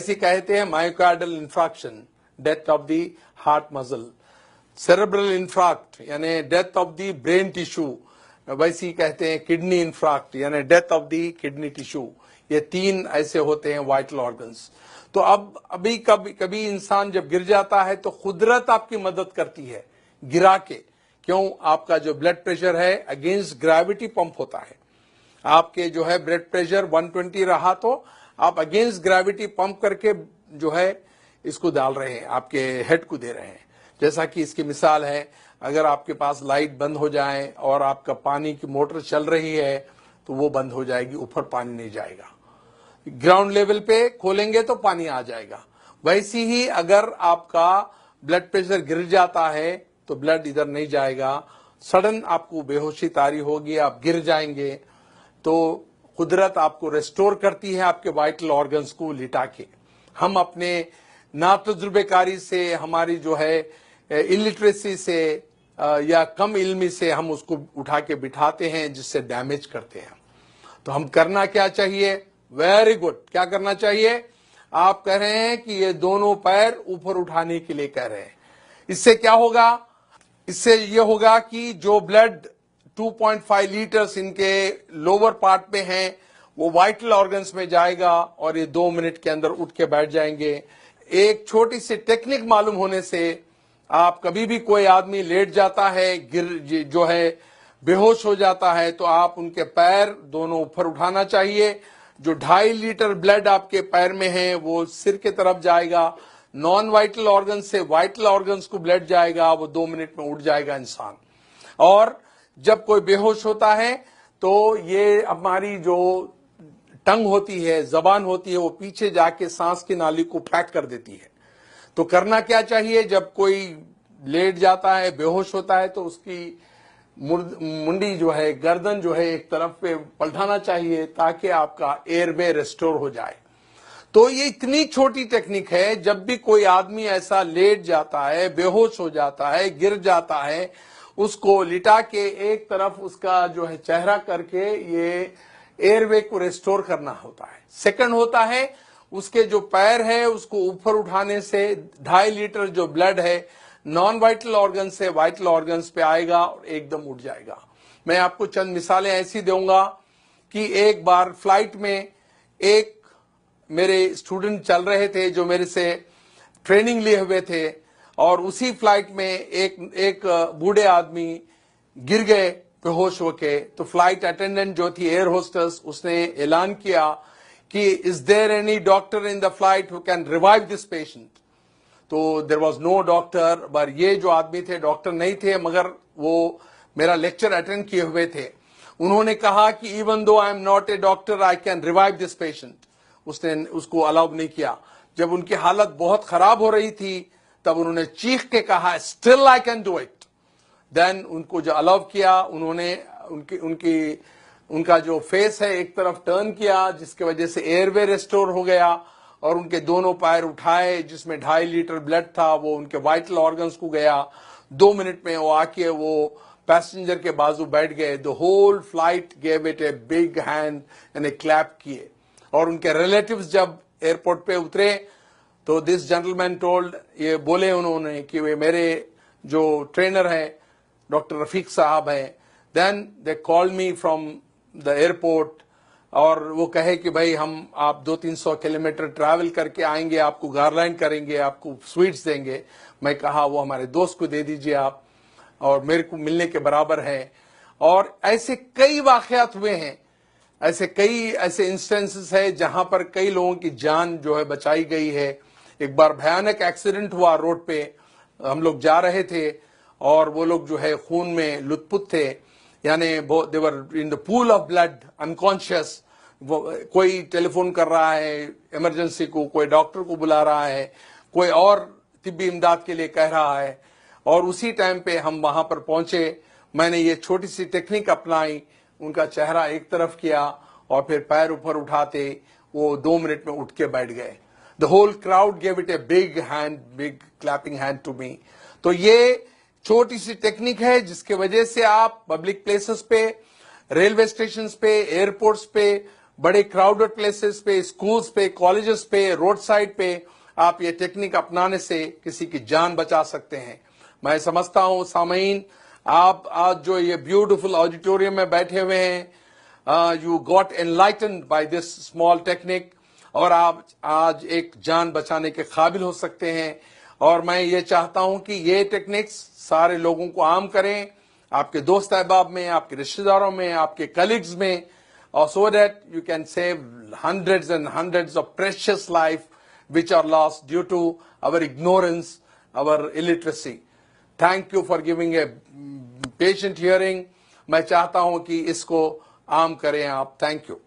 इसे कहते हैं myocardial infarction, death of the heart muscle. Cerebral infarct यानी death of the brain tissue, वैसे ही कहते हैं किडनी इंफ्राक्ट यानी death of the kidney tissue. ये 3 ऐसे होते हैं वाइटल ऑर्गन्स। तो अब अभी कभी इंसान जब गिर जाता है तो कुदरत आपकी मदद करती है गिरा के। क्यों? आपका जो ब्लड प्रेशर है अगेंस्ट ग्रेविटी पंप होता है। आपके जो है ब्लड प्रेशर 120 रहा तो आप अगेंस्ट ग्रेविटी पंप करके जो है इसको डाल रहे हैं, आपके हेड को दे रहे हैं। जैसा कि इसकी मिसाल है, अगर आपके पास लाइट बंद हो जाए और आपका पानी की मोटर चल रही है तो वो बंद हो जाएगी, ऊपर पानी नहीं जाएगा। ग्राउंड लेवल पे खोलेंगे तो पानी आ जाएगा। वैसे ही अगर आपका ब्लड प्रेशर गिर जाता है तो ब्लड इधर नहीं जाएगा, सडन आपको बेहोशी तारी होगी, आप गिर जाएंगे। तो कुदरत आपको रेस्टोर करती है आपके वाइटल ऑर्गन्स को लिटा के। हम अपने नातजुर्बेकारी से, हमारी जो है इलिटरेसी से या कम इल्मी से हम उसको उठा के बिठाते हैं, जिससे डैमेज करते हैं। तो हम करना क्या चाहिए? Very good. क्या करना चाहिए? आप कह रहे हैं कि ये दोनों पैर ऊपर उठाने के लिए कह रहे हैं। इससे क्या होगा? इससे ये होगा कि जो ब्लड 2.5 लीटर्स इनके लोअर पार्ट में हैं वो वाइटल ऑर्गन्स में जाएगा और ये 2 मिनट के अंदर उठ के बैठ जाएंगे। एक छोटी सी टेक्निक मालूम होने से आप कभी भी कोई आदमी लेट जाता है, गिर जो है बेहोश हो जाता है, तो आप उनके पैर दोनों ऊपर उठाना चाहिए। जो 2.5 लीटर ब्लड आपके पैर में है वो सिर के तरफ जाएगा, नॉन वाइटल ऑर्गन से वाइटल ऑर्गन्स को ब्लड जाएगा, वो 2 मिनट में उठ जाएगा इंसान। और जब कोई बेहोश होता है तो ये हमारी जो टंग होती है, जबान होती है, वो पीछे जाके सांस की नाली को पैक कर देती है। तो करना क्या चाहिए? जब कोई लेट जाता है, बेहोश होता है, तो उसकी मुंडी जो है, गर्दन जो है, एक तरफ पे पलटाना चाहिए ताकि आपका एयरवे रेस्टोर हो जाए। तो ये इतनी छोटी टेक्निक है, जब भी कोई आदमी ऐसा लेट जाता है, बेहोश हो जाता है, गिर जाता है, उसको लिटा के एक तरफ उसका जो है चेहरा करके ये एयरवे को रेस्टोर करना होता है। सेकंड होता है उसके जो पैर है उसको ऊपर उठाने से 2.5 लीटर जो ब्लड है नॉन वाइटल ऑर्गन से वाइटल ऑर्गन्स पे आएगा और एकदम उठ जाएगा। मैं आपको चंद मिसालें ऐसी दूंगा कि एक बार फ्लाइट में एक मेरे स्टूडेंट चल रहे थे जो मेरे से ट्रेनिंग लिए हुए थे, और उसी फ्लाइट में एक बूढ़े आदमी गिर गए बेहोश होके। तो फ्लाइट अटेंडेंट जो थी, एयर होस्टेस, उसने ऐलान किया कि is there any doctor in the flight who can revive this patient. तो देयर वाज नो डॉक्टर, पर ये जो आदमी थे डॉक्टर नहीं थे, मगर वो मेरा लेक्चर अटेंड किए हुए थे। उन्होंने कहा कि even though I am not a doctor I can revive this patient. उसने उसको अलाउ नहीं किया। जब उनकी हालत बहुत खराब हो रही थी तब उन्होंने चीख के कहा still I can do it. Then उनको जो अलाउ किया, उन्होंने उनका जो फेस है एक तरफ टर्न किया, जिसकी वजह से एयरवे रेस्टोर हो गया, और उनके दोनों पैर उठाए जिसमें 2.5 लीटर ब्लड था वो उनके वाइटल ऑर्गन्स को गया। 2 मिनट में वो आके वो पैसेंजर के बाजू बैठ गए। The whole flight gave it a big hand and a clap किए। और उनके रिलेटिव्स जब एयरपोर्ट पे उतरे तो दिस जेंटलमैन टोल्ड, ये बोले उन्होंने कि वे मेरे जो ट्रेनर है डॉक्टर रफीक साहब हैं। Then they called me from the airport, और वो कहे कि भाई हम आप 200-300 किलोमीटर ट्रैवल करके आएंगे, आपको गारलैंड करेंगे, आपको स्वीट्स देंगे। मैं कहा वो हमारे दोस्त को दे दीजिए आप, और मेरे को मिलने के बराबर है। और ऐसे कई वाकयात हुए हैं, ऐसे इंस्टेंसेस है जहां पर कई लोगों की जान जो है बचाई गई है। एक बार भयानक एक्सीडेंट हुआ रोड पे, हम लोग जा रहे थे और वो लोग जो है खून में लुत्फुत थे, यानी they were in the pool of blood unconscious. कोई टेलीफोन कर रहा है इमरजेंसी को, कोई डॉक्टर को बुला रहा है, कोई और तिब्बी इमदाद के लिए कह रहा है, और उसी टाइम पे हम वहां पर पहुंचे। मैंने ये छोटी सी टेक्निक अपनाई, उनका चेहरा एक तरफ किया और फिर पैर ऊपर उठाते वो 2 मिनट में उठ के बैठ गए। The whole crowd gave it a big clapping hand to me. तो ये छोटी सी टेक्निक है जिसके वजह से आप पब्लिक प्लेसेस पे, रेलवे स्टेशन पे, एयरपोर्ट्स पे, बड़े क्राउडेड प्लेसेस पे, स्कूल्स पे, कॉलेजेस पे, रोड साइड पे आप ये टेक्निक अपनाने से किसी की जान बचा सकते हैं। मैं समझता हूं सामीन, आप आज जो ये ब्यूटीफुल ऑडिटोरियम में बैठे हुए हैं, you got enlightened by this small technique, और आप आज एक जान बचाने के काबिल हो सकते हैं। और मैं ये चाहता हूं कि ये टेक्निक्स सारे लोगों को आम करें, आपके दोस्त अहबाब में, आपके रिश्तेदारों में, आपके कलीग्स में, और so that you can save hundreds and hundreds of precious life which are lost due to our ignorance, our illiteracy. Thank you for giving a patient hearing. मैं चाहता हूं कि इसको आम करें आप। Thank you.